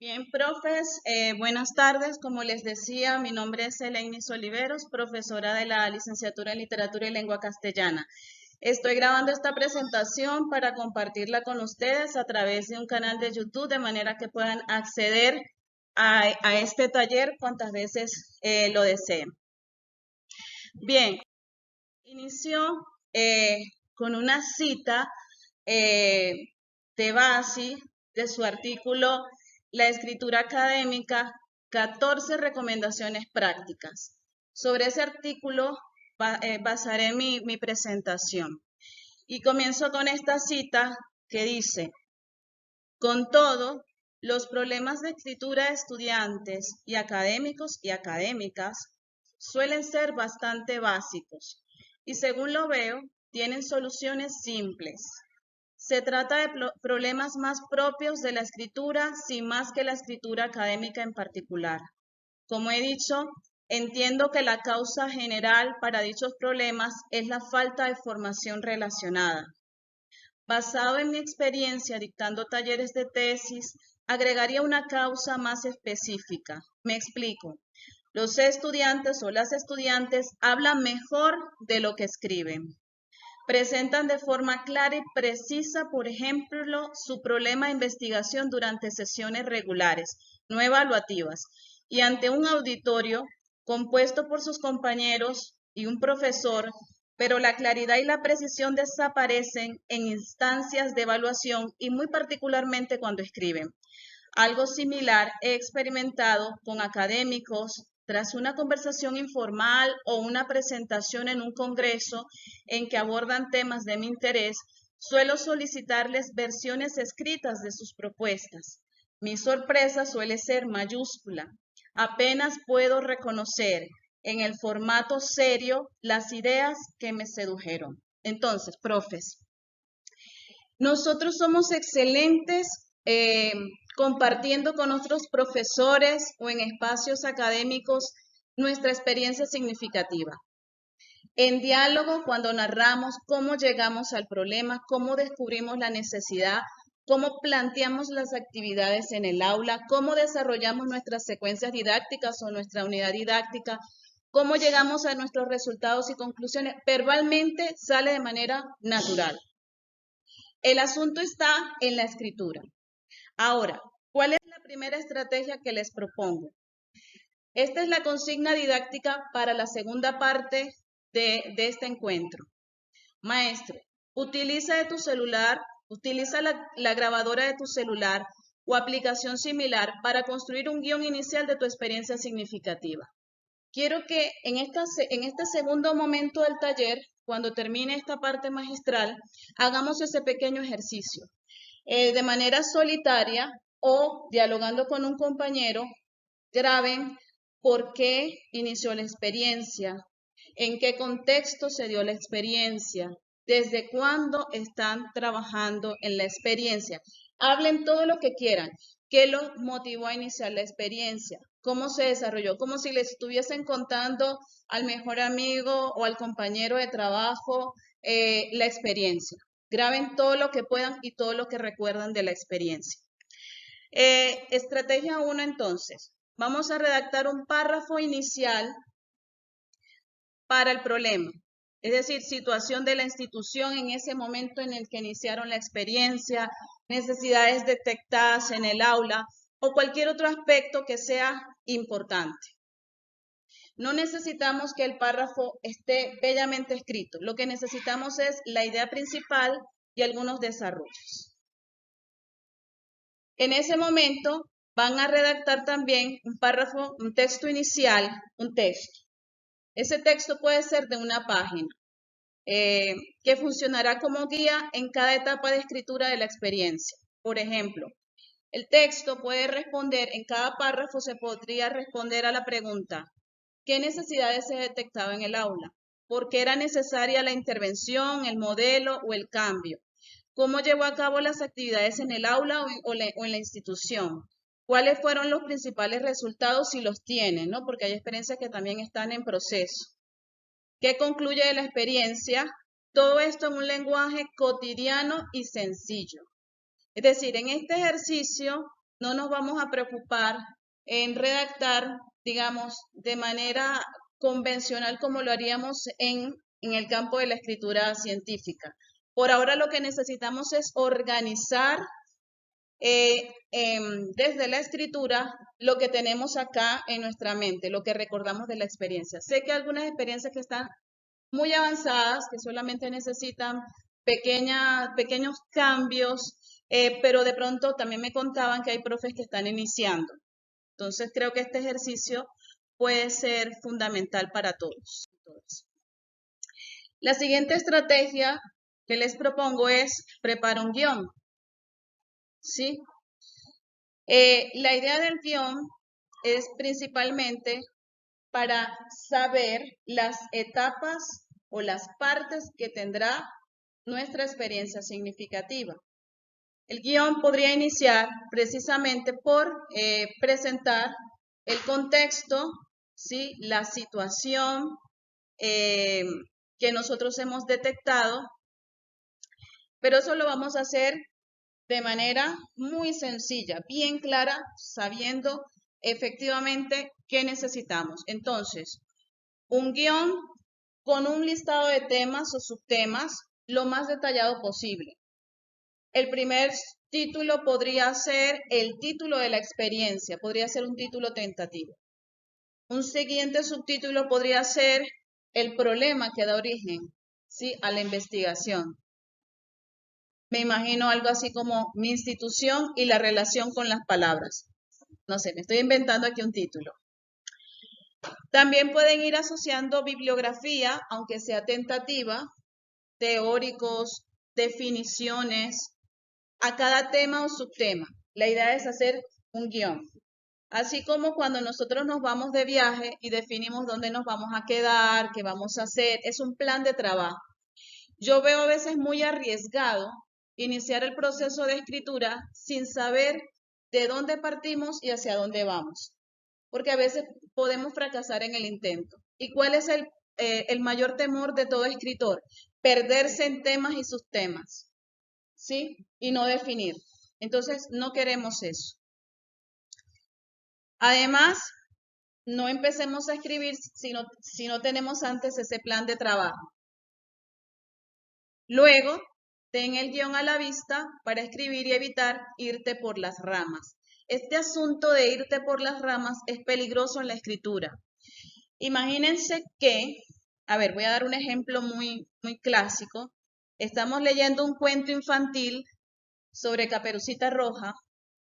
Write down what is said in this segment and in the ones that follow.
Bien, profes, buenas tardes. Como les decía, mi nombre es Elainis Oliveros, profesora de la licenciatura en Literatura y Lengua Castellana. Estoy grabando esta presentación para compartirla con ustedes a través de un canal de YouTube, de manera que puedan acceder a este taller cuantas veces lo deseen. Bien, inicio con una cita de Bassi, de su artículo La escritura académica, 14 recomendaciones prácticas. Sobre ese artículo basaré mi presentación. Y comienzo con esta cita que dice: con todo, los problemas de escritura de estudiantes y académicos y académicas suelen ser bastante básicos y, según lo veo, tienen soluciones simples. Se trata de problemas más propios de la escritura, sin más que la escritura académica en particular. Como he dicho, entiendo que la causa general para dichos problemas es la falta de formación relacionada. Basado en mi experiencia dictando talleres de tesis, agregaría una causa más específica. Me explico. Los estudiantes o las estudiantes hablan mejor de lo que escriben. Presentan de forma clara y precisa, por ejemplo, su problema de investigación durante sesiones regulares, no evaluativas, y ante un auditorio compuesto por sus compañeros y un profesor, pero la claridad y la precisión desaparecen en instancias de evaluación y muy particularmente cuando escriben. Algo similar he experimentado con académicos tras una conversación informal o una presentación en un congreso en que abordan temas de mi interés. Suelo solicitarles versiones escritas de sus propuestas. Mi sorpresa suele ser mayúscula. Apenas puedo reconocer en el formato serio las ideas que me sedujeron. Entonces, profes, nosotros somos excelentes compartiendo con otros profesores o en espacios académicos nuestra experiencia significativa. En diálogo, cuando narramos cómo llegamos al problema, cómo descubrimos la necesidad, cómo planteamos las actividades en el aula, cómo desarrollamos nuestras secuencias didácticas o nuestra unidad didáctica, cómo llegamos a nuestros resultados y conclusiones, verbalmente sale de manera natural. El asunto está en la escritura. Ahora, ¿cuál es la primera estrategia que les propongo? Esta es la consigna didáctica para la segunda parte de este encuentro. Maestro, utiliza la grabadora de tu celular o aplicación similar para construir un guión inicial de tu experiencia significativa. Quiero que en este segundo momento del taller, cuando termine esta parte magistral, hagamos ese pequeño ejercicio. De manera solitaria o dialogando con un compañero, graben por qué inició la experiencia, en qué contexto se dio la experiencia, desde cuándo están trabajando en la experiencia. Hablen todo lo que quieran. ¿Qué los motivó a iniciar la experiencia? ¿Cómo se desarrolló? Como si les estuviesen contando al mejor amigo o al compañero de trabajo la experiencia. Graben todo lo que puedan y todo lo que recuerdan de la experiencia. Estrategia 1, entonces. Vamos a redactar un párrafo inicial para el problema. Es decir, situación de la institución en ese momento en el que iniciaron la experiencia, necesidades detectadas en el aula o cualquier otro aspecto que sea importante. No necesitamos que el párrafo esté bellamente escrito. Lo que necesitamos es la idea principal y algunos desarrollos. En ese momento van a redactar también un párrafo, un texto inicial, un texto. Ese texto puede ser de una página, que funcionará como guía en cada etapa de escritura de la experiencia. Por ejemplo, el texto puede responder, en cada párrafo se podría responder a la pregunta: ¿qué necesidades se detectaba en el aula? ¿Por qué era necesaria la intervención, el modelo o el cambio? ¿Cómo llevó a cabo las actividades en el aula o en la institución? ¿Cuáles fueron los principales resultados si los tienen, ¿no? Porque hay experiencias que también están en proceso. ¿Qué concluye de la experiencia? Todo esto en un lenguaje cotidiano y sencillo. Es decir, en este ejercicio no nos vamos a preocupar en redactar, digamos, de manera convencional como lo haríamos en el campo de la escritura científica. Por ahora lo que necesitamos es organizar desde la escritura lo que tenemos acá en nuestra mente, lo que recordamos de la experiencia. Sé que hay algunas experiencias que están muy avanzadas, que solamente necesitan pequeños cambios, pero de pronto también me contaban que hay profes que están iniciando. Entonces creo que este ejercicio puede ser fundamental para todos. La siguiente estrategia que les propongo es preparar un guión. ¿Sí? La idea del guión es principalmente para saber las etapas o las partes que tendrá nuestra experiencia significativa. El guión podría iniciar precisamente por presentar el contexto, ¿sí? La situación que nosotros hemos detectado, pero eso lo vamos a hacer de manera muy sencilla, bien clara, sabiendo efectivamente qué necesitamos. Entonces, un guión con un listado de temas o subtemas lo más detallado posible. El primer título podría ser el título de la experiencia, podría ser un título tentativo. Un siguiente subtítulo podría ser el problema que da origen, ¿sí?, a la investigación. Me imagino algo así como mi institución y la relación con las palabras. No sé, me estoy inventando aquí un título. También pueden ir asociando bibliografía, aunque sea tentativa, teóricos, definiciones, a cada tema o subtema. La idea es hacer un guión. Así como cuando nosotros nos vamos de viaje y definimos dónde nos vamos a quedar, qué vamos a hacer, es un plan de trabajo. Yo veo a veces muy arriesgado iniciar el proceso de escritura sin saber de dónde partimos y hacia dónde vamos, porque a veces podemos fracasar en el intento. ¿Y cuál es el mayor temor de todo escritor? Perderse en temas y subtemas, ¿sí? Y no definir. Entonces, no queremos eso. Además, no empecemos a escribir si no tenemos antes ese plan de trabajo. Luego, ten el guión a la vista para escribir y evitar irte por las ramas. Este asunto de irte por las ramas es peligroso en la escritura. Imagínense que, a ver, voy a dar un ejemplo muy clásico. Estamos leyendo un cuento infantil sobre Caperucita Roja.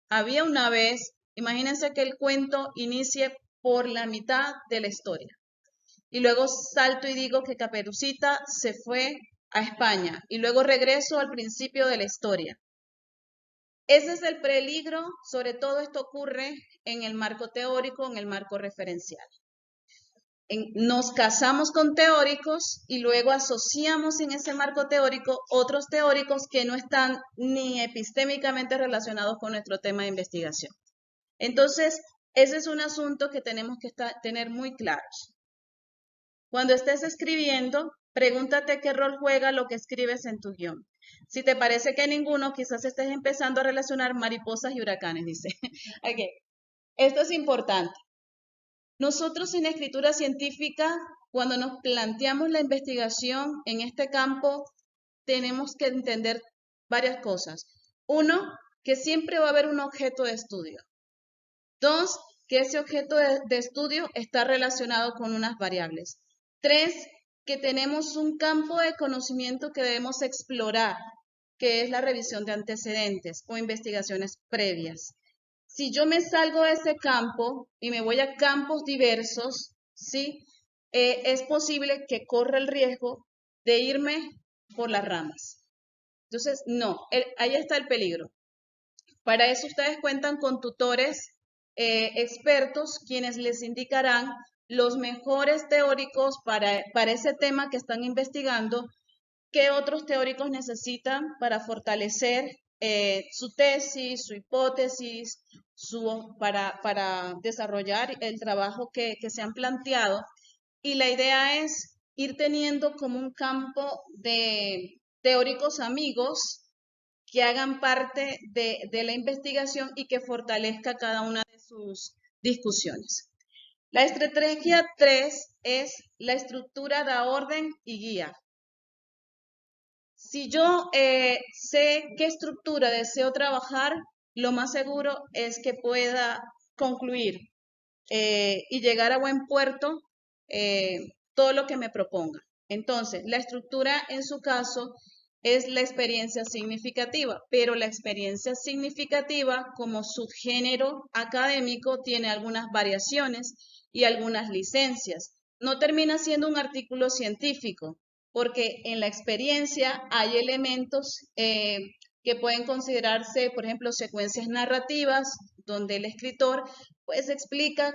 Había una vez, imagínense que el cuento inicie por la mitad de la historia. Y luego salto y digo que Caperucita se fue a España y luego regreso al principio de la historia. Ese es el peligro, sobre todo esto ocurre en el marco teórico, en el marco referencial. Nos casamos con teóricos y luego asociamos en ese marco teórico otros teóricos que no están ni epistémicamente relacionados con nuestro tema de investigación. Entonces, ese es un asunto que tenemos que tener muy claros. Cuando estés escribiendo, pregúntate qué rol juega lo que escribes en tu guión. Si te parece que ninguno, quizás estés empezando a relacionar mariposas y huracanes, dice. Okay. Esto es importante. Nosotros en escritura científica, cuando nos planteamos la investigación en este campo, tenemos que entender varias cosas. Uno, que siempre va a haber un objeto de estudio. Dos, que ese objeto de estudio está relacionado con unas variables. Tres, que tenemos un campo de conocimiento que debemos explorar, que es la revisión de antecedentes o investigaciones previas. Si yo me salgo de ese campo y me voy a campos diversos, ¿sí? Es posible que corra el riesgo de irme por las ramas. Entonces, no, ahí está el peligro. Para eso ustedes cuentan con tutores expertos, quienes les indicarán los mejores teóricos para ese tema que están investigando, qué otros teóricos necesitan para fortalecer su tesis, su hipótesis, para desarrollar el trabajo que se han planteado. Y la idea es ir teniendo como un campo de teóricos amigos que hagan parte de la investigación y que fortalezca cada una de sus discusiones. La estrategia 3 es la estructura da orden y guía. Si yo sé qué estructura deseo trabajar, lo más seguro es que pueda concluir y llegar a buen puerto todo lo que me proponga. Entonces, la estructura en su caso es la experiencia significativa, pero la experiencia significativa como subgénero académico tiene algunas variaciones y algunas licencias. No termina siendo un artículo científico, porque en la experiencia hay elementos que pueden considerarse, por ejemplo, secuencias narrativas, donde el escritor pues explica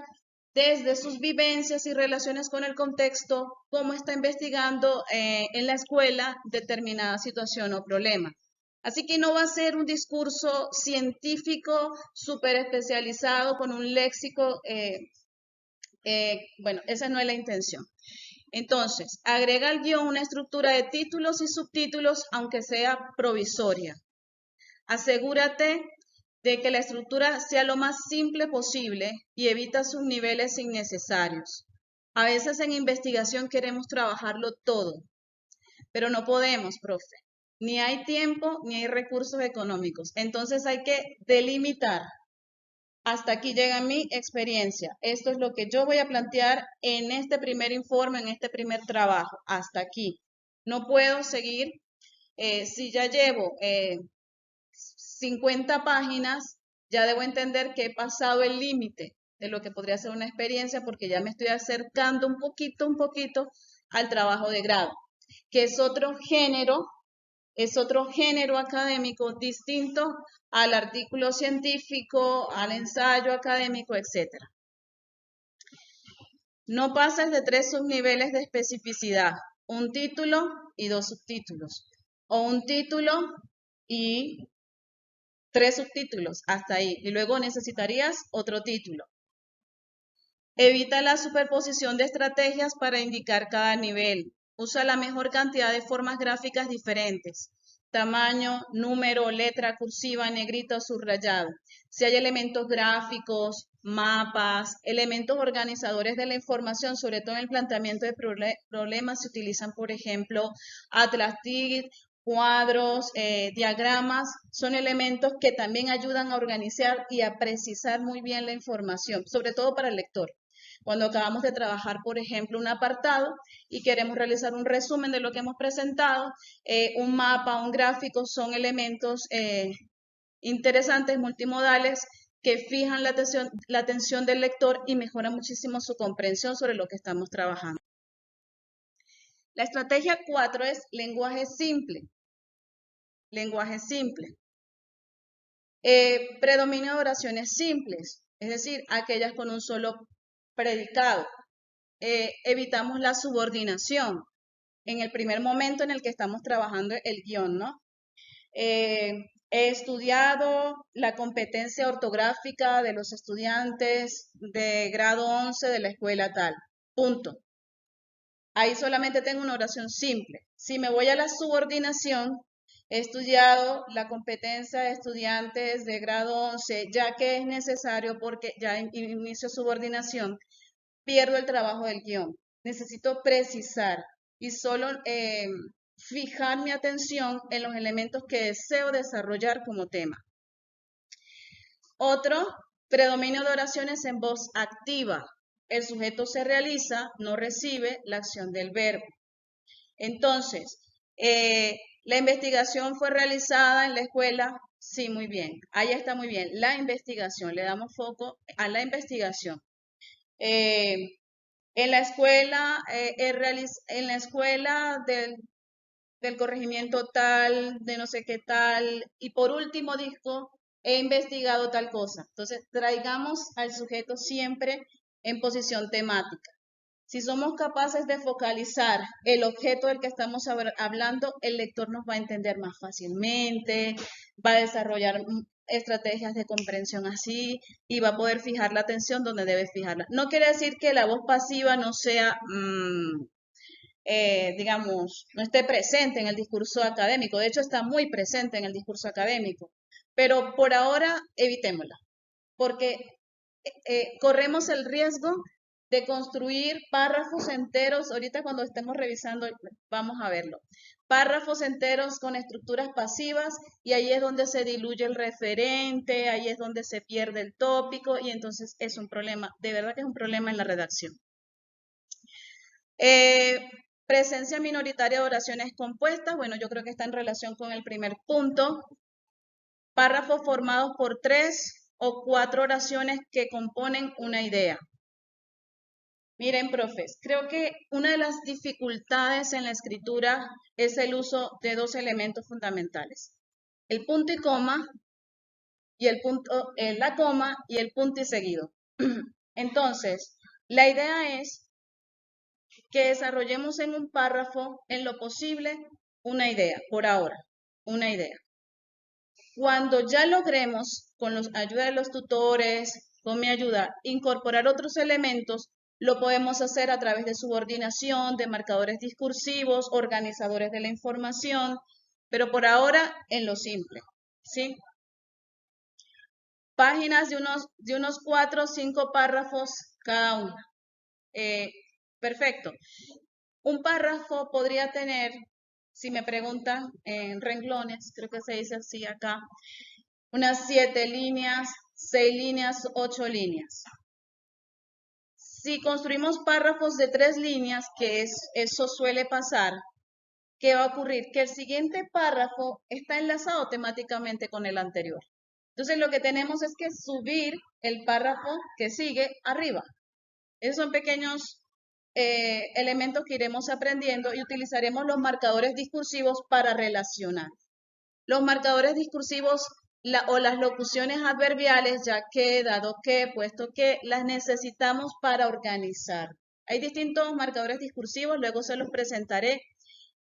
desde sus vivencias y relaciones con el contexto cómo está investigando en la escuela determinada situación o problema. Así que no va a ser un discurso científico súper especializado con un léxico, bueno, esa no es la intención. Entonces, agrega al guión una estructura de títulos y subtítulos, aunque sea provisoria. Asegúrate de que la estructura sea lo más simple posible y evita sus niveles innecesarios. A veces en investigación queremos trabajarlo todo, pero no podemos, profe. Ni hay tiempo ni hay recursos económicos. Entonces hay que delimitar. Hasta aquí llega mi experiencia. Esto es lo que yo voy a plantear en este primer informe, en este primer trabajo. Hasta aquí. No puedo seguir. Si ya llevo 50 páginas, ya debo entender que he pasado el límite de lo que podría ser una experiencia porque ya me estoy acercando un poquito al trabajo de grado, que es otro género académico distinto al artículo científico, al ensayo académico, etc. No pases de 3 subniveles de especificidad, un título y 2 subtítulos, o un título y 3 subtítulos, hasta ahí. Y luego necesitarías otro título. Evita la superposición de estrategias para indicar cada nivel. Usa la mejor cantidad de formas gráficas diferentes. Tamaño, número, letra cursiva, negrita, subrayado. Si hay elementos gráficos, mapas, elementos organizadores de la información, sobre todo en el planteamiento de problemas, se utilizan, por ejemplo, Atlas TIG, cuadros, diagramas, son elementos que también ayudan a organizar y a precisar muy bien la información, sobre todo para el lector. Cuando acabamos de trabajar, por ejemplo, un apartado y queremos realizar un resumen de lo que hemos presentado, un mapa, un gráfico, son elementos interesantes, multimodales, que fijan la atención del lector y mejoran muchísimo su comprensión sobre lo que estamos trabajando. La estrategia 4 es lenguaje simple. Lenguaje simple. Predominio de oraciones simples, es decir, aquellas con un solo predicado. Evitamos la subordinación en el primer momento en el que estamos trabajando el guión, ¿no? He estudiado la competencia ortográfica de los estudiantes de grado 11 de la escuela tal. Punto. Ahí solamente tengo una oración simple. Si me voy a la subordinación, he estudiado la competencia de estudiantes de grado 11, ya que es necesario porque ya inicio subordinación, pierdo el trabajo del guión. Necesito precisar y solo fijar mi atención en los elementos que deseo desarrollar como tema. Otro, predominio de oraciones en voz activa. El sujeto se realiza, no recibe la acción del verbo. Entonces, la investigación fue realizada en la escuela. Sí, muy bien. Ahí está muy bien. La investigación, le damos foco a la investigación. En la escuela, del corregimiento tal, de no sé qué tal, y por último dijo, he investigado tal cosa. Entonces, traigamos al sujeto siempre en posición temática. Si somos capaces de focalizar el objeto del que estamos hablando, el lector nos va a entender más fácilmente, va a desarrollar estrategias de comprensión así y va a poder fijar la atención donde debe fijarla. No quiere decir que la voz pasiva no sea digamos, no esté presente en el discurso académico. De hecho, está muy presente en el discurso académico. Pero por ahora, evitémosla, porque corremos el riesgo de construir párrafos enteros. Ahorita cuando estemos revisando, vamos a verlo. Párrafos enteros con estructuras pasivas y ahí es donde se diluye el referente, ahí es donde se pierde el tópico y entonces es un problema, de verdad que es un problema en la redacción. Presencia minoritaria de oraciones compuestas, bueno, yo creo que está en relación con el primer punto. Párrafos formados por 3 o 4 oraciones que componen una idea. Miren, profes, creo que una de las dificultades en la escritura es el uso de 2 elementos fundamentales. El punto y coma, y el punto, la coma y el punto y seguido. Entonces, la idea es que desarrollemos en un párrafo, en lo posible, una idea, por ahora, una idea. Cuando ya logremos, con la ayuda de los tutores, con mi ayuda, incorporar otros elementos, lo podemos hacer a través de subordinación, de marcadores discursivos, organizadores de la información, pero por ahora en lo simple, ¿sí? Páginas de unos 4 o 5 párrafos cada una. Perfecto. Un párrafo podría tener, si me preguntan en renglones, creo que se dice así acá, unas 7 líneas, 6 líneas, 8 líneas. Si construimos párrafos de 3 líneas, que eso suele pasar, ¿qué va a ocurrir? Que el siguiente párrafo está enlazado temáticamente con el anterior. Entonces lo que tenemos es que subir el párrafo que sigue arriba. Esos son pequeños elementos que iremos aprendiendo y utilizaremos los marcadores discursivos para relacionar. Los marcadores discursivos o las locuciones adverbiales, ya que, dado que, puesto que, las necesitamos para organizar. Hay distintos marcadores discursivos, luego se los presentaré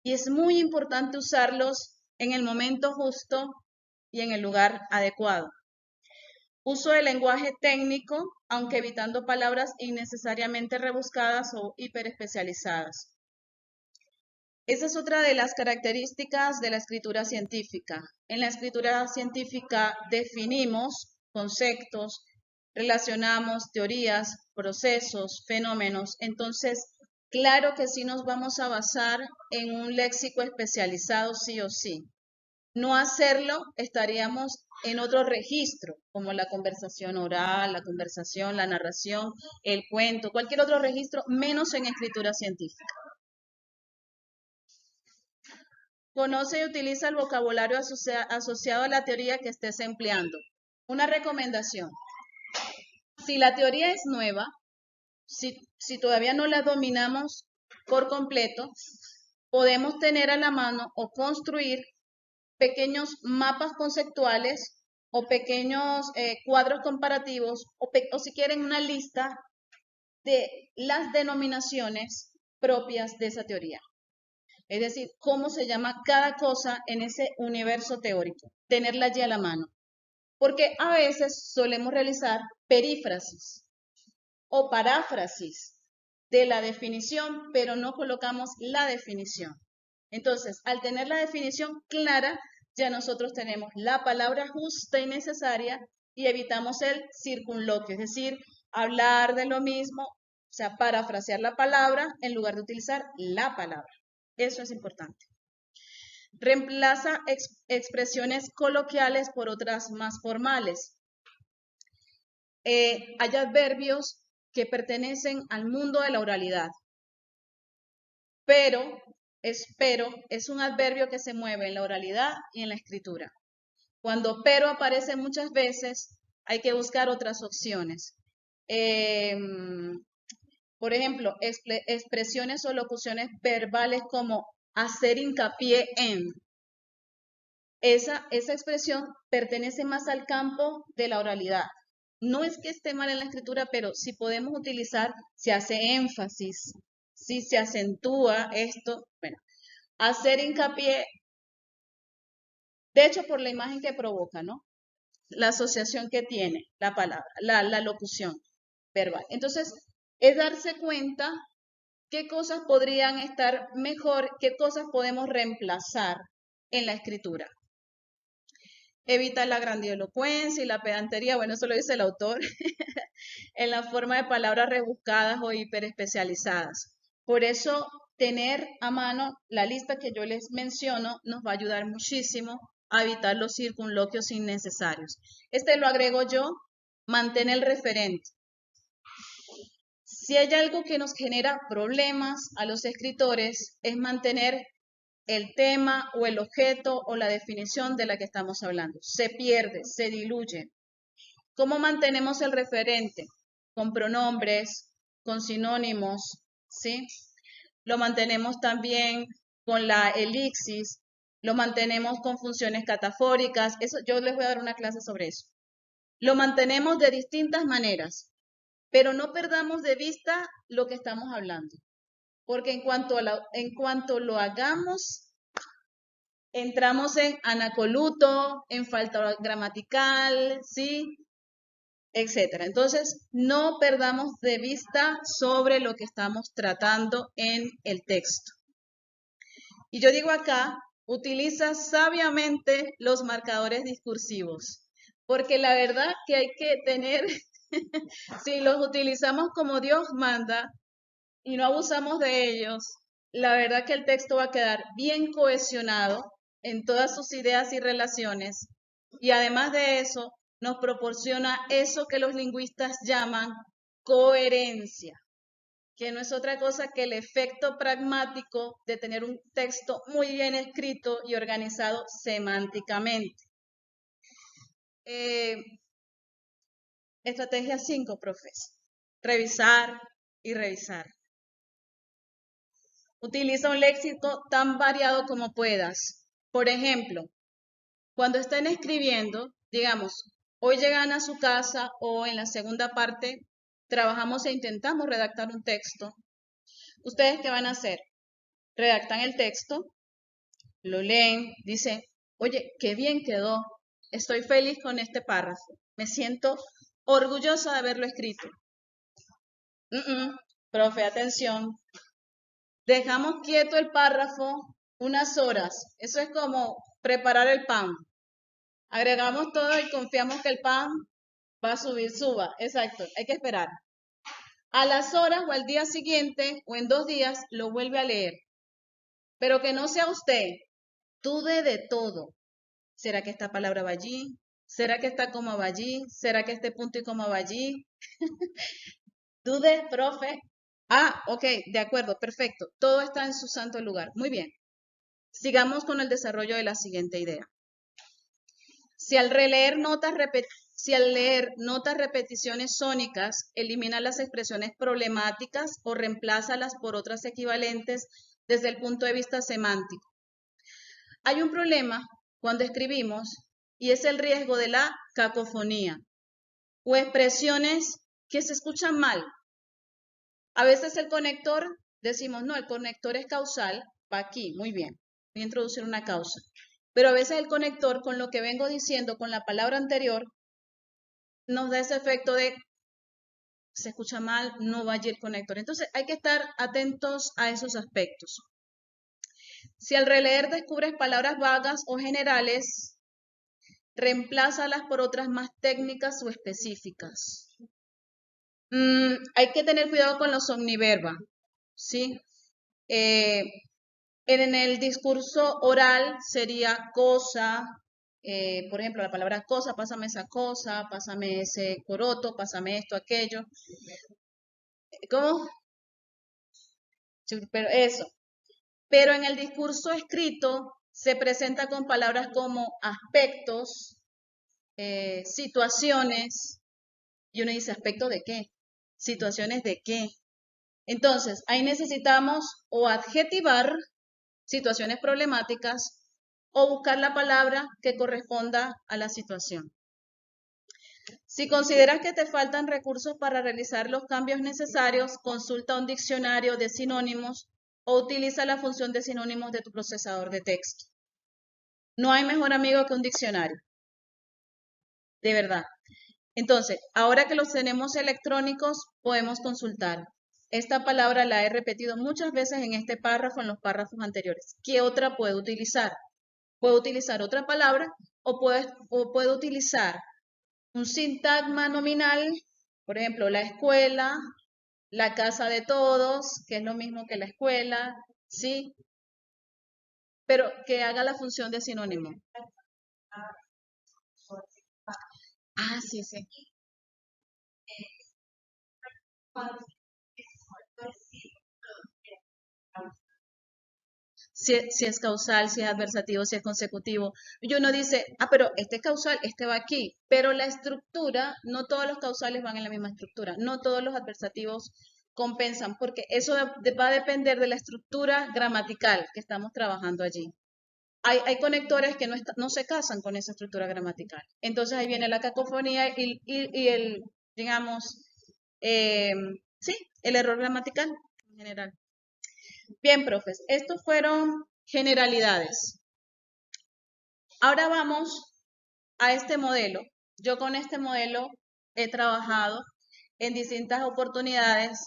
y es muy importante usarlos en el momento justo y en el lugar adecuado. Uso del lenguaje técnico, aunque evitando palabras innecesariamente rebuscadas o hiperespecializadas. Esa es otra de las características de la escritura científica. En la escritura científica definimos conceptos, relacionamos teorías, procesos, fenómenos. Entonces, claro que sí nos vamos a basar en un léxico especializado sí o sí. No hacerlo, estaríamos en otro registro, como la conversación oral, la conversación, la narración, el cuento, cualquier otro registro, menos en escritura científica. Conoce y utiliza el vocabulario asociado a la teoría que estés empleando. Una recomendación. Si la teoría es nueva, si todavía no la dominamos por completo, podemos tener a la mano o construir pequeños mapas conceptuales o pequeños cuadros comparativos o si quieren una lista de las denominaciones propias de esa teoría. Es decir, cómo se llama cada cosa en ese universo teórico, tenerla allí a la mano. Porque a veces solemos realizar perífrasis o paráfrasis de la definición, pero no colocamos la definición. Entonces, al tener la definición clara, ya nosotros tenemos la palabra justa y necesaria y evitamos el circunloquio, es decir, hablar de lo mismo, o sea, parafrasear la palabra en lugar de utilizar la palabra. Eso es importante. Reemplaza expresiones coloquiales por otras más formales. Hay adverbios que pertenecen al mundo de la oralidad. Pero es un adverbio que se mueve en la oralidad y en la escritura. Cuando pero aparece muchas veces, hay que buscar otras opciones. Por ejemplo, expresiones o locuciones verbales como hacer hincapié en. Esa expresión pertenece más al campo de la oralidad. No es que esté mal en la escritura, pero si podemos utilizar, se hace énfasis, si se acentúa esto, bueno, hacer hincapié, de hecho por la imagen que provoca, ¿no? La asociación que tiene la palabra, la locución verbal. Entonces, es darse cuenta qué cosas podrían estar mejor, qué cosas podemos reemplazar en la escritura. Evita la grandilocuencia y la pedantería, bueno, eso lo dice el autor, en la forma de palabras rebuscadas o hiperespecializadas. Por eso, tener a mano la lista que yo les menciono nos va a ayudar muchísimo a evitar los circunloquios innecesarios. Este lo agrego yo, mantén el referente. Si hay algo que nos genera problemas a los escritores es mantener el tema o el objeto o la definición de la que estamos hablando. Se pierde, se diluye. ¿Cómo mantenemos el referente? Con pronombres, con sinónimos, ¿sí? Lo mantenemos también con la elixis, lo mantenemos con funciones catafóricas. Eso, yo les voy a dar una clase sobre eso. Lo mantenemos de distintas maneras, pero no perdamos de vista lo que estamos hablando. Porque en cuanto lo hagamos, entramos en anacoluto, en falta gramatical, ¿sí? Etcétera. Entonces, no perdamos de vista sobre lo que estamos tratando en el texto. Y yo digo acá, utiliza sabiamente los marcadores discursivos, porque la verdad que hay que tener, si los utilizamos como Dios manda y no abusamos de ellos, la verdad que el texto va a quedar bien cohesionado en todas sus ideas y relaciones. Y además de eso, nos proporciona eso que los lingüistas llaman coherencia, que no es otra cosa que el efecto pragmático de tener un texto muy bien escrito y organizado semánticamente. Estrategia 5, profes. Revisar y revisar. Utiliza un léxico tan variado como puedas. Por ejemplo, cuando estén escribiendo, digamos, hoy llegan a su casa o en la segunda parte trabajamos e intentamos redactar un texto. ¿Ustedes qué van a hacer? Redactan el texto, lo leen, dicen, oye, qué bien quedó, estoy feliz con este párrafo, me siento orgullosa de haberlo escrito. Profe, atención, dejamos quieto el párrafo unas horas, eso es como preparar el pan. Agregamos todo y confiamos que el pan va a subir, suba. Exacto, hay que esperar. A las horas o al día siguiente o en 2 días lo vuelve a leer. Pero que no sea usted. Dude de todo. ¿Será que esta palabra va allí? ¿Será que esta coma va allí? ¿Será que este punto y coma va allí? Dude, profe. Ah, ok, de acuerdo, perfecto. Todo está en su santo lugar. Muy bien. Sigamos con el desarrollo de la siguiente idea. Si al leer notas repeticiones sónicas, elimina las expresiones problemáticas o reemplázalas por otras equivalentes desde el punto de vista semántico. Hay un problema cuando escribimos y es el riesgo de la cacofonía o expresiones que se escuchan mal. A veces el conector, decimos, no, el conector es causal, va aquí, muy bien, voy a introducir una causa. Pero a veces el conector, con lo que vengo diciendo, con la palabra anterior, nos da ese efecto de se escucha mal, no va allí el conector. Entonces hay que estar atentos a esos aspectos. Si al releer descubres palabras vagas o generales, reemplázalas por otras más técnicas o específicas. Hay que tener cuidado con los omniverba, ¿sí? En el discurso oral sería cosa, por ejemplo, la palabra cosa, pásame esa cosa, pásame ese coroto, pásame esto, aquello. ¿Cómo? Pero eso. Pero en el discurso escrito se presenta con palabras como aspectos, situaciones, y uno dice, ¿aspecto de qué? ¿Situaciones de qué? Entonces, ahí necesitamos o adjetivar situaciones problemáticas o buscar la palabra que corresponda a la situación. Si consideras que te faltan recursos para realizar los cambios necesarios, consulta un diccionario de sinónimos o utiliza la función de sinónimos de tu procesador de texto. No hay mejor amigo que un diccionario. De verdad. Entonces, ahora que los tenemos electrónicos, podemos consultar. Esta palabra la he repetido muchas veces en este párrafo, en los párrafos anteriores. ¿Qué otra puedo utilizar? Puedo utilizar otra palabra o puedo utilizar un sintagma nominal, por ejemplo, la escuela, la casa de todos, que es lo mismo que la escuela, ¿sí? Pero que haga la función de sinónimo. Ah, sí, sí. Si es causal, si es adversativo, si es consecutivo. Y uno dice, pero este es causal, este va aquí. Pero la estructura, no todos los causales van en la misma estructura, no todos los adversativos compensan, porque eso va a depender de la estructura gramatical que estamos trabajando allí. Hay conectores que no se casan con esa estructura gramatical. Entonces ahí viene la cacofonía y el, digamos, eh, sí, el error gramatical en general. Bien, profes, estos fueron generalidades. Ahora vamos a este modelo. Yo con este modelo he trabajado en distintas oportunidades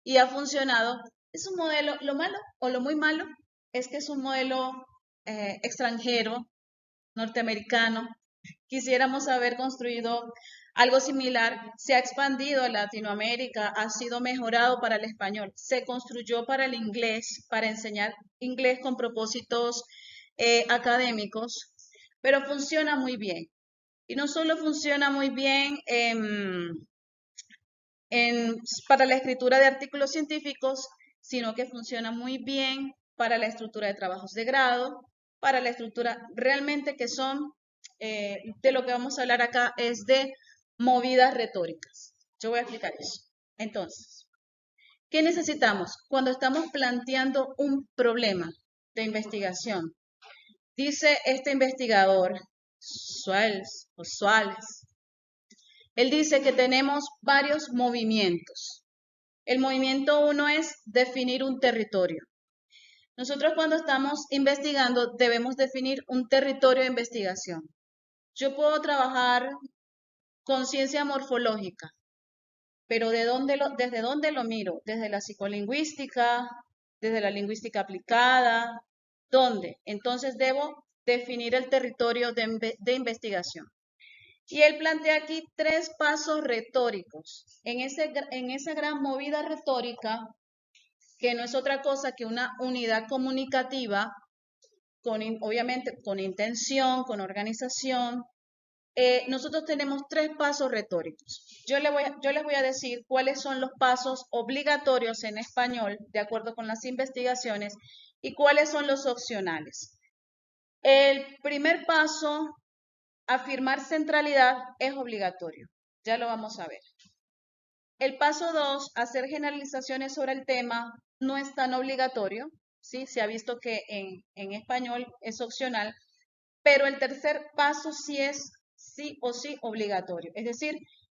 y ha funcionado. Es un modelo, lo malo o lo muy malo es que es un modelo extranjero, norteamericano. Quisiéramos haber construido algo similar. Se ha expandido a Latinoamérica, ha sido mejorado para el español, se construyó para el inglés, para enseñar inglés con propósitos académicos, pero funciona muy bien. Y no solo funciona muy bien para la escritura de artículos científicos, sino que funciona muy bien para la estructura de trabajos de grado, para la estructura realmente que son, de lo que vamos a hablar acá es de movidas retóricas. Yo voy a explicar eso. Entonces, ¿qué necesitamos cuando estamos planteando un problema de investigación? Dice este investigador, Suárez, él dice que tenemos varios movimientos. El movimiento 1 es definir un territorio. Nosotros cuando estamos investigando debemos definir un territorio de investigación. Yo puedo trabajar con ciencia morfológica, pero ¿desde dónde lo miro? Desde la psicolingüística, desde la lingüística aplicada, ¿dónde? Entonces debo definir el territorio de investigación. Y él plantea aquí 3 pasos retóricos. En esa gran movida retórica, que no es otra cosa que una unidad comunicativa, obviamente con intención, con organización, nosotros tenemos 3 pasos retóricos. Yo les voy a decir cuáles son los pasos obligatorios en español, de acuerdo con las investigaciones, y cuáles son los opcionales. El primer paso, afirmar centralidad, es obligatorio. Ya lo vamos a ver. El paso 2, hacer generalizaciones sobre el tema, no es tan obligatorio, ¿sí? Se ha visto que en español es opcional, pero el tercer paso sí es sí o sí obligatorio, es decir,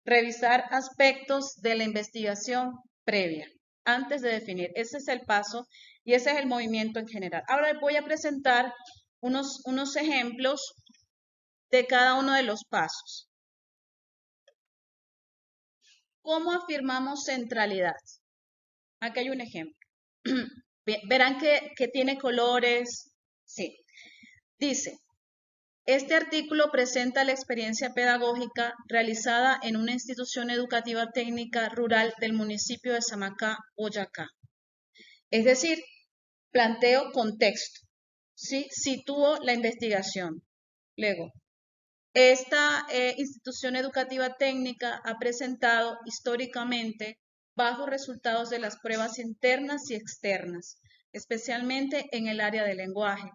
revisar aspectos de la investigación previa antes de definir. Ese es el paso y ese es el movimiento en general. Ahora voy a presentar unos ejemplos de cada uno de los pasos. ¿Cómo afirmamos centralidad? Aquí hay un ejemplo. Verán que tiene colores. Sí. Dice, este artículo presenta la experiencia pedagógica realizada en una institución educativa técnica rural del municipio de Samacá, Boyacá. Es decir, planteo contexto. ¿Sí? Sitúo la investigación. Luego, esta institución educativa técnica ha presentado históricamente bajos resultados de las pruebas internas y externas, especialmente en el área del lenguaje.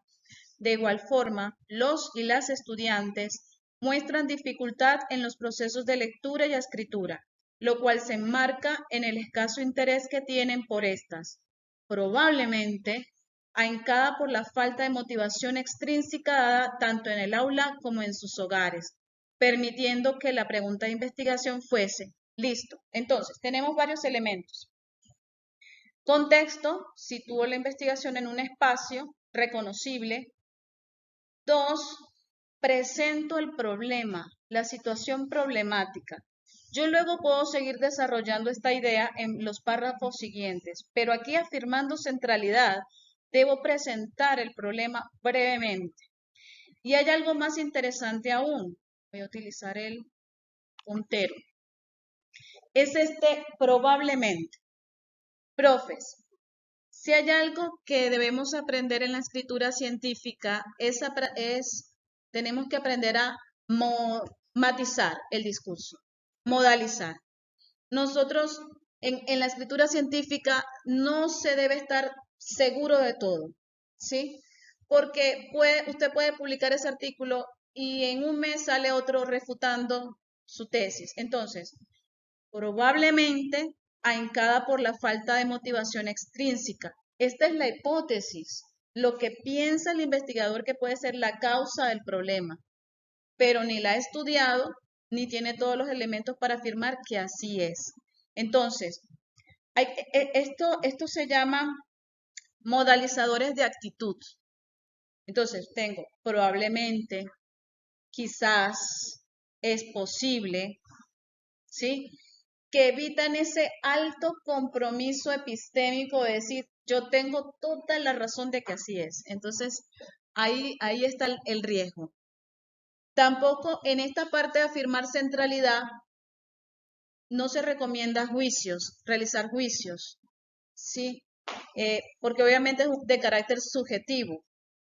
De igual forma, los y las estudiantes muestran dificultad en los procesos de lectura y escritura, lo cual se enmarca en el escaso interés que tienen por estas. Probablemente ahincada por la falta de motivación extrínseca dada tanto en el aula como en sus hogares, permitiendo que la pregunta de investigación fuese, listo. Entonces, tenemos varios elementos. Contexto, sitúo la investigación en un espacio reconocible. 2, presento el problema, la situación problemática. Yo luego puedo seguir desarrollando esta idea en los párrafos siguientes, pero aquí afirmando centralidad, debo presentar el problema brevemente. Y hay algo más interesante aún. Voy a utilizar el puntero. Es probablemente. Profes, si hay algo que debemos aprender en la escritura científica tenemos que aprender a matizar el discurso, modalizar. Nosotros en la escritura científica no se debe estar seguro de todo, ¿sí? Porque usted puede publicar ese artículo y en un mes sale otro refutando su tesis. Entonces, probablemente ahincada por la falta de motivación extrínseca. Esta es la hipótesis, lo que piensa el investigador que puede ser la causa del problema, pero ni la ha estudiado ni tiene todos los elementos para afirmar que así es. Entonces, esto se llama modalizadores de actitud. Entonces, tengo probablemente, quizás, es posible, ¿sí? Que evitan ese alto compromiso epistémico de decir, yo tengo toda la razón de que así es. Entonces, ahí está el riesgo. Tampoco en esta parte de afirmar centralidad no se recomienda realizar juicios, ¿sí? Porque obviamente es de carácter subjetivo.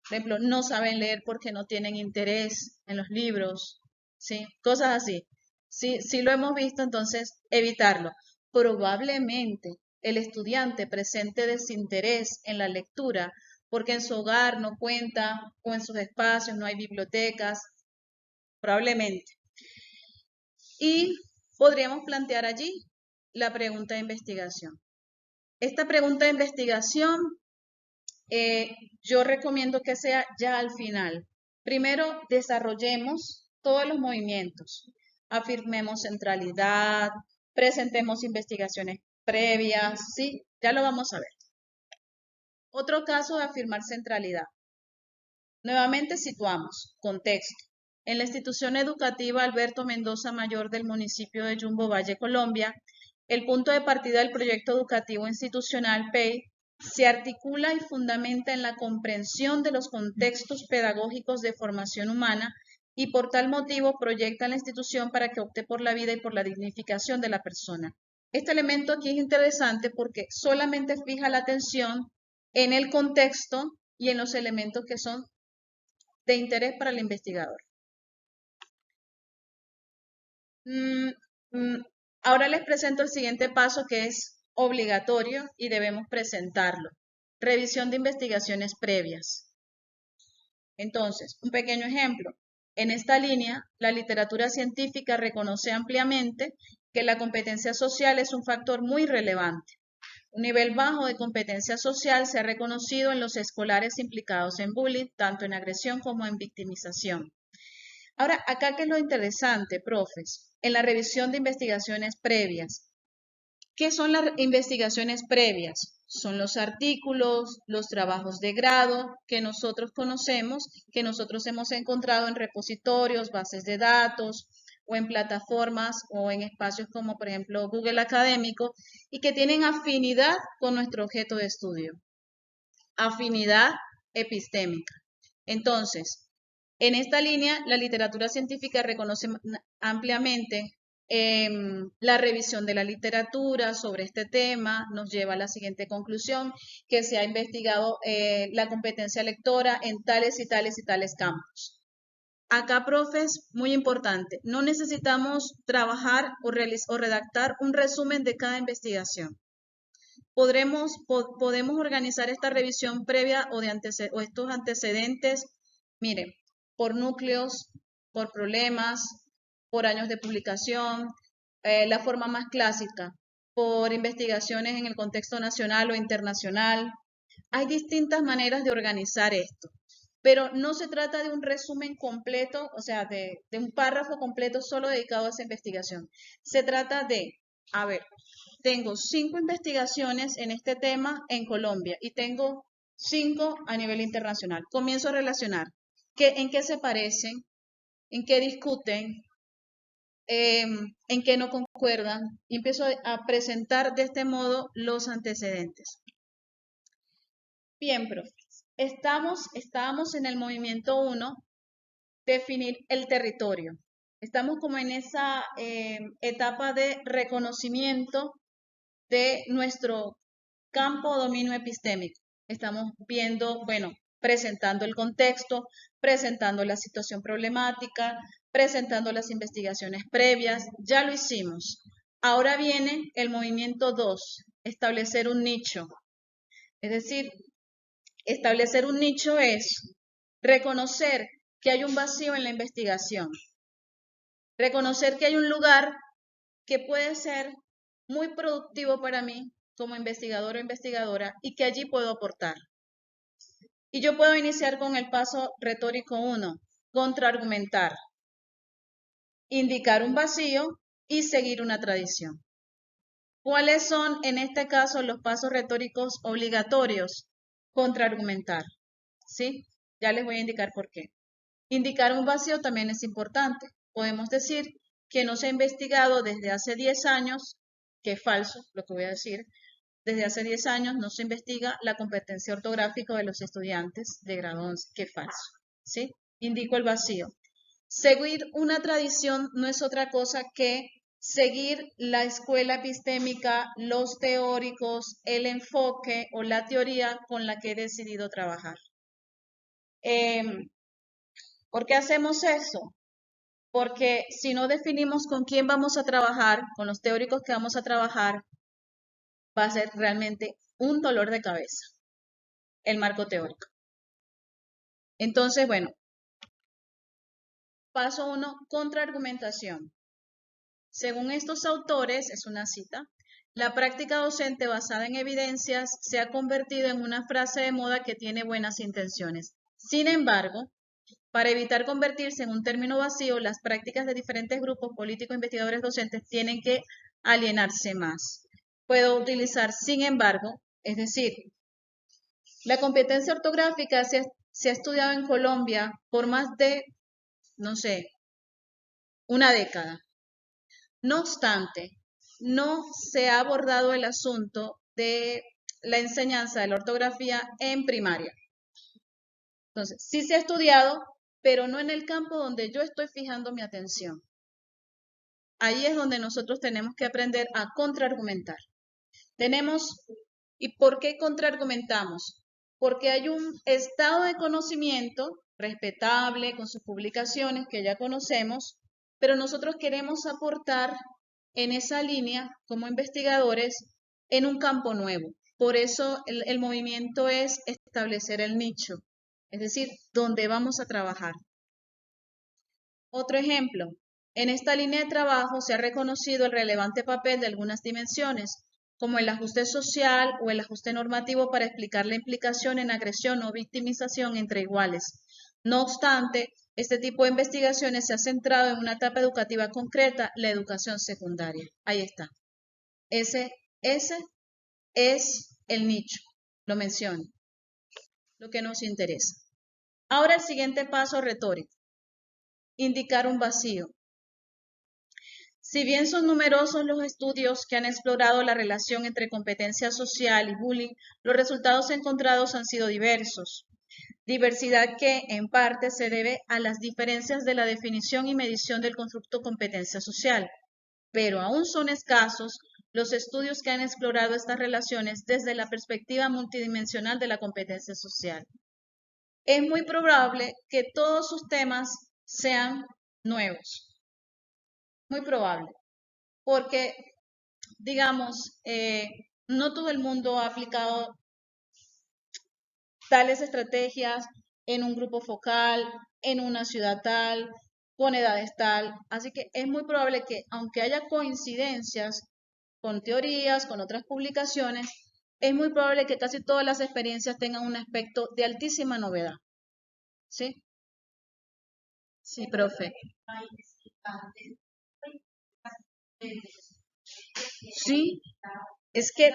Por ejemplo, no saben leer porque no tienen interés en los libros, ¿sí? Cosas así. Si lo hemos visto, entonces evitarlo. Probablemente el estudiante presente desinterés en la lectura porque en su hogar no cuenta o en sus espacios no hay bibliotecas, probablemente. Y podríamos plantear allí la pregunta de investigación. Esta pregunta de investigación yo recomiendo que sea ya al final. Primero, desarrollemos todos los movimientos. Afirmemos centralidad, presentemos investigaciones previas, ¿sí? Ya lo vamos a ver. Otro caso de afirmar centralidad. Nuevamente situamos contexto. En la institución educativa Alberto Mendoza Mayor del municipio de Yumbo Valle, Colombia, el punto de partida del proyecto educativo institucional PEI se articula y fundamenta en la comprensión de los contextos pedagógicos de formación humana y por tal motivo proyecta a la institución para que opte por la vida y por la dignificación de la persona. Este elemento aquí es interesante porque solamente fija la atención en el contexto y en los elementos que son de interés para el investigador. Ahora les presento el siguiente paso que es obligatorio y debemos presentarlo. Revisión de investigaciones previas. Entonces, un pequeño ejemplo. En esta línea, la literatura científica reconoce ampliamente que la competencia social es un factor muy relevante. Un nivel bajo de competencia social se ha reconocido en los escolares implicados en bullying, tanto en agresión como en victimización. Ahora, acá qué es lo interesante, profes, en la revisión de investigaciones previas. ¿Qué son las investigaciones previas? Son los artículos, los trabajos de grado que nosotros conocemos, que nosotros hemos encontrado en repositorios, bases de datos o en plataformas o en espacios como por ejemplo Google Académico y que tienen afinidad con nuestro objeto de estudio. Afinidad epistémica. Entonces, en esta línea, la literatura científica reconoce ampliamente la revisión de la literatura sobre este tema, nos lleva a la siguiente conclusión, que se ha investigado la competencia lectora en tales y tales y tales campos. Acá, profes, muy importante, no necesitamos trabajar o redactar un resumen de cada investigación. Podemos organizar esta revisión previa o estos antecedentes, miren, por núcleos, por problemas, por años de publicación, la forma más clásica, por investigaciones en el contexto nacional o internacional. Hay distintas maneras de organizar esto, pero no se trata de un resumen completo, o sea, de un párrafo completo solo dedicado a esa investigación. Se trata de, a ver, tengo 5 investigaciones en este tema en Colombia y tengo 5 a nivel internacional. Comienzo a relacionar en qué se parecen, en qué discuten, en qué no concuerdan y empiezo a presentar de este modo los antecedentes. Bien, profe. Estábamos en el movimiento 1, definir el territorio. Estamos como en esa etapa de reconocimiento de nuestro campo o dominio epistémico. Estamos viendo, bueno, presentando el contexto, presentando la situación problemática, presentando las investigaciones previas, ya lo hicimos. Ahora viene el movimiento 2, establecer un nicho. Es decir, establecer un nicho es reconocer que hay un vacío en la investigación, reconocer que hay un lugar que puede ser muy productivo para mí como investigador o investigadora y que allí puedo aportar. Y yo puedo iniciar con el paso retórico 1, contraargumentar, indicar un vacío y seguir una tradición. ¿Cuáles son en este caso los pasos retóricos obligatorios? Contraargumentar, ¿sí? Ya les voy a indicar por qué. Indicar un vacío también es importante. Podemos decir que no se ha investigado desde hace 10 años, que es falso lo que voy a decir, desde hace 10 años no se investiga la competencia ortográfica de los estudiantes de grado 11, que es falso, ¿sí? Indico el vacío. Seguir una tradición no es otra cosa que seguir la escuela epistémica, los teóricos, el enfoque o la teoría con la que he decidido trabajar. ¿Por qué hacemos eso? Porque si no definimos con quién vamos a trabajar, con los teóricos que vamos a trabajar, va a ser realmente un dolor de cabeza el marco teórico. Entonces, bueno, paso 1, contraargumentación. Según estos autores, es una cita, la práctica docente basada en evidencias se ha convertido en una frase de moda que tiene buenas intenciones. Sin embargo, para evitar convertirse en un término vacío, las prácticas de diferentes grupos políticos, investigadores, docentes tienen que alienarse más. Puedo utilizar sin embargo, es decir, la competencia ortográfica se ha estudiado en Colombia por más de, no sé, una década. No obstante, no se ha abordado el asunto de la enseñanza de la ortografía en primaria. Entonces, sí se ha estudiado, pero no en el campo donde yo estoy fijando mi atención. Ahí es donde nosotros tenemos que aprender a contraargumentar. ¿Y por qué contraargumentamos? Porque hay un estado de conocimiento respetable con sus publicaciones que ya conocemos, pero nosotros queremos aportar en esa línea como investigadores en un campo nuevo. Por eso el movimiento es establecer el nicho, es decir, dónde vamos a trabajar. Otro ejemplo, en esta línea de trabajo se ha reconocido el relevante papel de algunas dimensiones, como el ajuste social o el ajuste normativo para explicar la implicación en agresión o victimización entre iguales. No obstante, este tipo de investigaciones se ha centrado en una etapa educativa concreta, la educación secundaria. Ahí está. Ese es el nicho, lo menciono, lo que nos interesa. Ahora el siguiente paso retórico, indicar un vacío. Si bien son numerosos los estudios que han explorado la relación entre competencia social y bullying, los resultados encontrados han sido diversos. Diversidad que, en parte, se debe a las diferencias de la definición y medición del constructo competencia social, pero aún son escasos los estudios que han explorado estas relaciones desde la perspectiva multidimensional de la competencia social. Es muy probable que todos sus temas sean nuevos, muy probable, porque, digamos, no todo el mundo ha aplicado tales estrategias en un grupo focal, en una ciudad tal, con edades tal. Así que es muy probable que, aunque haya coincidencias con teorías, con otras publicaciones, es muy probable que casi todas las experiencias tengan un aspecto de altísima novedad. ¿Sí? Sí, profe. Sí, es que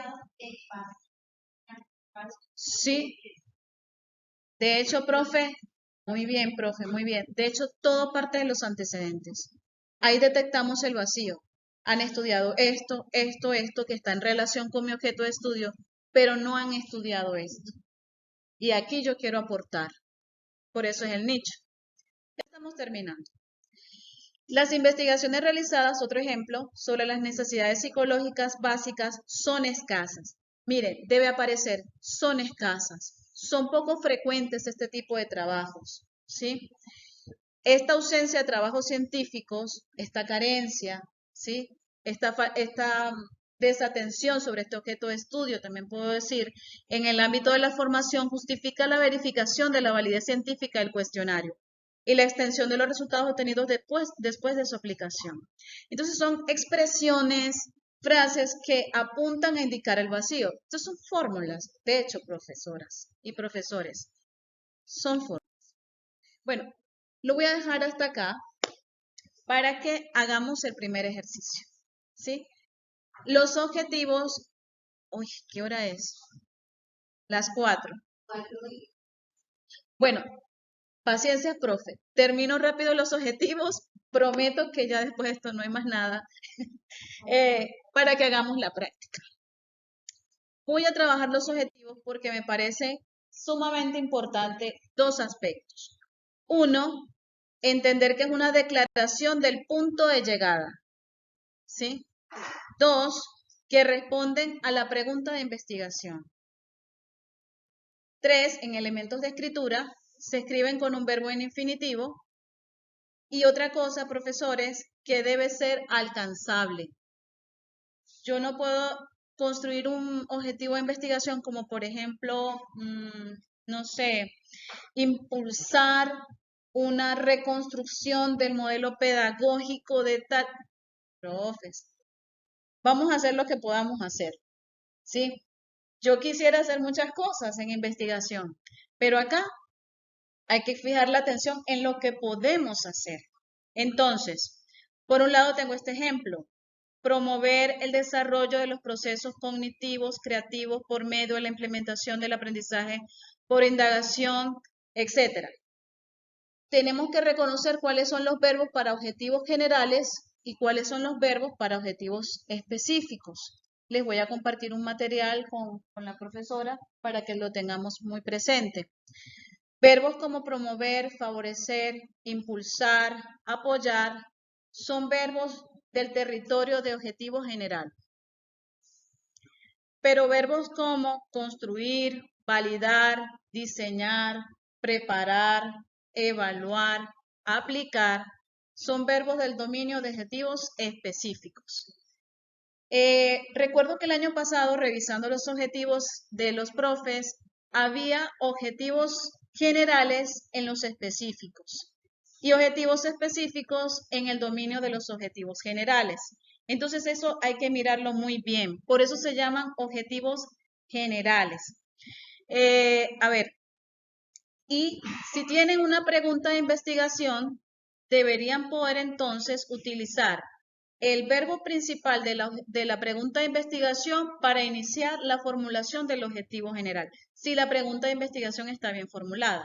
sí, de hecho, profe, muy bien, profe, muy bien. De hecho, todo parte de los antecedentes. Ahí detectamos el vacío. Han estudiado esto, esto, que está en relación con mi objeto de estudio, pero no han estudiado esto. Y aquí yo quiero aportar. Por eso es el nicho. Ya estamos terminando. Las investigaciones realizadas, otro ejemplo, sobre las necesidades psicológicas básicas son escasas. Miren, debe aparecer, son escasas. Son poco frecuentes este tipo de trabajos, ¿sí? Esta ausencia de trabajos científicos, esta carencia, ¿sí? Esta desatención sobre este objeto de estudio, también puedo decir, en el ámbito de la formación justifica la verificación de la validez científica del cuestionario y la extensión de los resultados obtenidos después de su aplicación. Entonces son expresiones, frases que apuntan a indicar el vacío. Estas son fórmulas, de hecho, profesoras y profesores, son fórmulas. Bueno, lo voy a dejar hasta acá para que hagamos el primer ejercicio, ¿sí? Los objetivos, uy, ¿qué hora es? Las 4. Bueno, paciencia, profe. Termino rápido los objetivos. Prometo que ya después de esto no hay más nada para que hagamos la práctica. Voy a trabajar los objetivos porque me parece sumamente importante dos aspectos. Uno, entender que es una declaración del punto de llegada, ¿sí? Dos, que responden a la pregunta de investigación. Tres, en elementos de escritura, se escriben con un verbo en infinitivo. Y otra cosa, profesores, que debe ser alcanzable. Yo no puedo construir un objetivo de investigación como, por ejemplo, no sé, impulsar una reconstrucción del modelo pedagógico de tal. Profes, vamos a hacer lo que podamos hacer, ¿sí? Yo quisiera hacer muchas cosas en investigación, pero acá hay que fijar la atención en lo que podemos hacer. Entonces, por un lado tengo este ejemplo, promover el desarrollo de los procesos cognitivos creativos por medio de la implementación del aprendizaje por indagación, etc. Tenemos que reconocer cuáles son los verbos para objetivos generales y cuáles son los verbos para objetivos específicos. Les voy a compartir un material con la profesora para que lo tengamos muy presente. Verbos como promover, favorecer, impulsar, apoyar, son verbos del territorio de objetivo general. Pero verbos como construir, validar, diseñar, preparar, evaluar, aplicar, son verbos del dominio de objetivos específicos. Recuerdo que el año pasado, revisando los objetivos de los profes, había objetivos generales en los específicos y objetivos específicos en el dominio de los objetivos generales. Entonces eso hay que mirarlo muy bien. Por eso se llaman objetivos generales. A ver, y si tienen una pregunta de investigación, deberían poder entonces utilizar el verbo principal de la pregunta de investigación para iniciar la formulación del objetivo general, si la pregunta de investigación está bien formulada.